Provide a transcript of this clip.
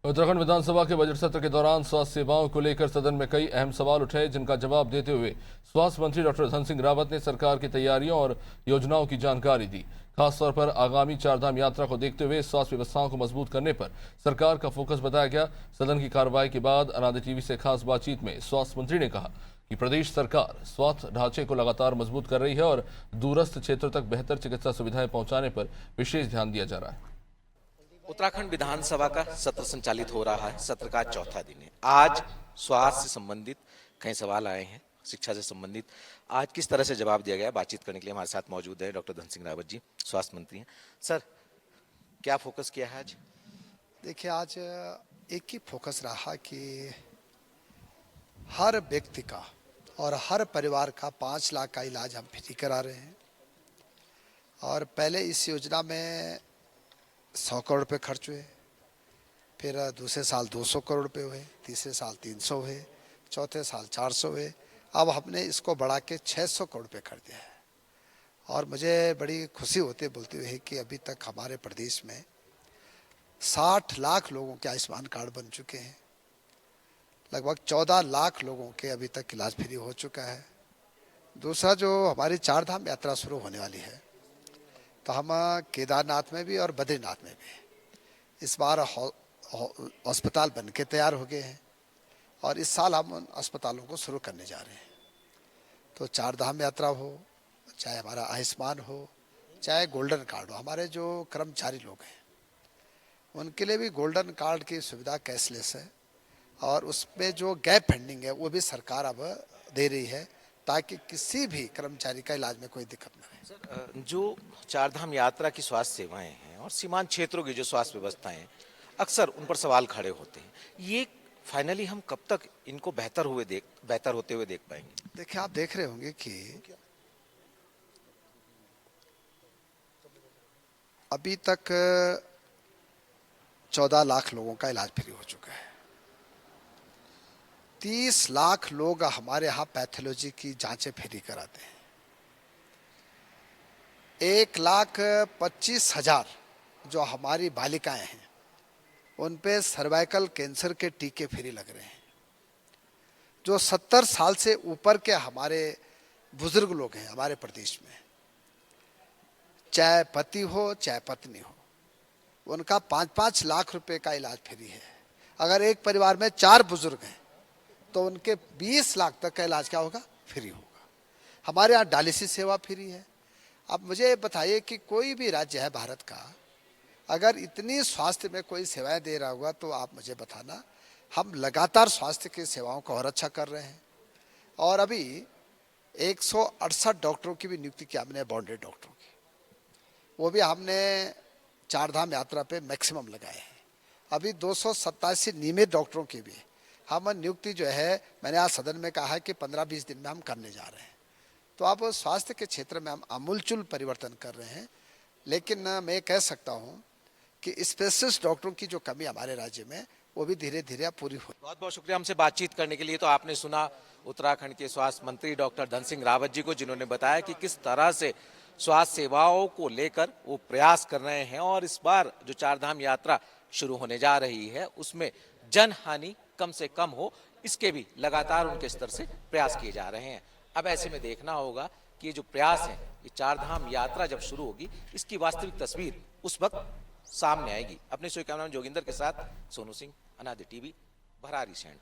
उत्तराखंड विधानसभा के बजट सत्र के दौरान स्वास्थ्य सेवाओं को लेकर सदन में कई अहम सवाल उठे, जिनका जवाब देते हुए स्वास्थ्य मंत्री डॉक्टर धन सिंह रावत ने सरकार की तैयारियों और योजनाओं की जानकारी दी। खासतौर पर आगामी चारधाम यात्रा को देखते हुए स्वास्थ्य व्यवस्थाओं को मजबूत करने पर सरकार का फोकस बताया गया। सदन की कार्रवाई के बाद अनादि टीवी से खास बातचीत में स्वास्थ्य मंत्री ने कहा कि प्रदेश सरकार स्वास्थ्य ढांचे को लगातार मजबूत कर रही है और दूरस्थ क्षेत्रों तक बेहतर चिकित्सा सुविधाएं पहुंचाने पर विशेष ध्यान दिया जा रहा है। उत्तराखंड विधानसभा का सत्र संचालित हो रहा है। सत्र का चौथा दिन है। आज स्वास्थ्य से संबंधित कई सवाल आए हैं, शिक्षा से संबंधित। आज किस तरह से जवाब दिया गया, बातचीत करने के लिए हमारे साथ मौजूद है डॉक्टर धन सिंह रावत जी, स्वास्थ्य मंत्री हैं। सर, क्या फोकस किया है आज? देखिए, आज एक ही फोकस रहा कि हर व्यक्ति का और हर परिवार का 5 लाख का इलाज हम फ्री करा रहे हैं। और पहले इस योजना में 100 करोड़ रुपये खर्च हुए, फिर दूसरे साल 200 करोड़ रुपये हुए, तीसरे साल 300 हुए, चौथे साल 400 हुए। अब हमने इसको बढ़ा के 600 करोड़ रुपये कर दिया है। और मुझे बड़ी खुशी होती है बोलते हुए कि अभी तक हमारे प्रदेश में 60 लाख लोगों के आयुष्मान कार्ड बन चुके हैं। लगभग 14 लाख लोगों के अभी तक इलाज फ्री हो चुका है। दूसरा, जो हमारी चारधाम यात्रा शुरू होने वाली है, तो हम केदारनाथ में भी और बद्रीनाथ में भी इस बार अस्पताल बन के तैयार हो गए हैं और इस साल हम उन अस्पतालों को शुरू करने जा रहे हैं। तो चारधाम यात्रा हो, चाहे हमारा आयुष्मान हो, चाहे गोल्डन कार्ड हो, हमारे जो कर्मचारी लोग हैं उनके लिए भी गोल्डन कार्ड की सुविधा कैशलेस है और उसमें जो गैप फंडिंग है वो भी सरकार अब दे रही है, ताकि किसी भी कर्मचारी का इलाज में कोई दिक्कत न रहे। सर, जो चारधाम यात्रा की स्वास्थ्य सेवाएं हैं और सीमांत क्षेत्रों की जो स्वास्थ्य व्यवस्थाएं हैं, अक्सर उन पर सवाल खड़े होते हैं। ये फाइनली हम कब तक इनको बेहतर होते हुए देख पाएंगे? देखिए, आप देख रहे होंगे कि अभी तक 14 लाख लोगों का इलाज फ्री हो चुका है। 30 लाख लोग हमारे यहाँ पैथोलॉजी की जांचें फ्री कराते हैं। 1,25,000 जो हमारी बालिकाएं हैं उन पे सर्वाइकल कैंसर के टीके फ्री लग रहे हैं। जो 70 साल से ऊपर के हमारे बुजुर्ग लोग हैं हमारे प्रदेश में, चाहे पति हो चाहे पत्नी हो, उनका 5-5 लाख रुपए का इलाज फ्री है। अगर एक परिवार में 4 बुजुर्ग हैं तो उनके 20 लाख तक का इलाज क्या होगा? फ्री होगा। हमारे यहाँ डायलिसिस सेवा फ्री है। अब मुझे बताइए कि कोई भी राज्य है भारत का, अगर इतनी स्वास्थ्य में कोई सेवाएं दे रहा होगा तो आप मुझे बताना। हम लगातार स्वास्थ्य की सेवाओं को और अच्छा कर रहे हैं और अभी 168 डॉक्टरों की भी नियुक्ति की हमने, बॉन्डेड डॉक्टरों की। वो भी हमने चारधाम यात्रा पे मैक्सिमम लगाए हैं। अभी 287 नियमित डॉक्टरों की भी हम नियुक्ति जो है, मैंने आज सदन में कहा है कि 15-20 दिन में हम करने जा रहे हैं। तो अब स्वास्थ्य के क्षेत्र में हम आमूलचूल परिवर्तन कर रहे हैं। लेकिन मैं कह सकता हूं कि स्पेशलिस्ट डॉक्टरों की जो कमी हमारे राज्य में, वो भी धीरे धीरे पूरी हो। बहुत बहुत शुक्रिया हमसे बातचीत करने के लिए। तो आपने सुना उत्तराखंड के स्वास्थ्य मंत्री डॉक्टर धन सिंह रावत जी को, जिन्होंने बताया कि किस तरह से स्वास्थ्य सेवाओं को लेकर वो प्रयास कर रहे हैं और इस बार जो चारधाम यात्रा शुरू होने जा रही है उसमें जन हानि कम से कम हो, इसके भी लगातार उनके स्तर से प्रयास किए जा रहे हैं। अब ऐसे में देखना होगा कि ये जो प्रयास है, ये चारधाम यात्रा जब शुरू होगी, इसकी वास्तविक तस्वीर उस वक्त सामने आएगी। अपने शो कैमरामैन जोगिंदर के साथ सोनू सिंह, अनादि टीवी, भरारी सैंड।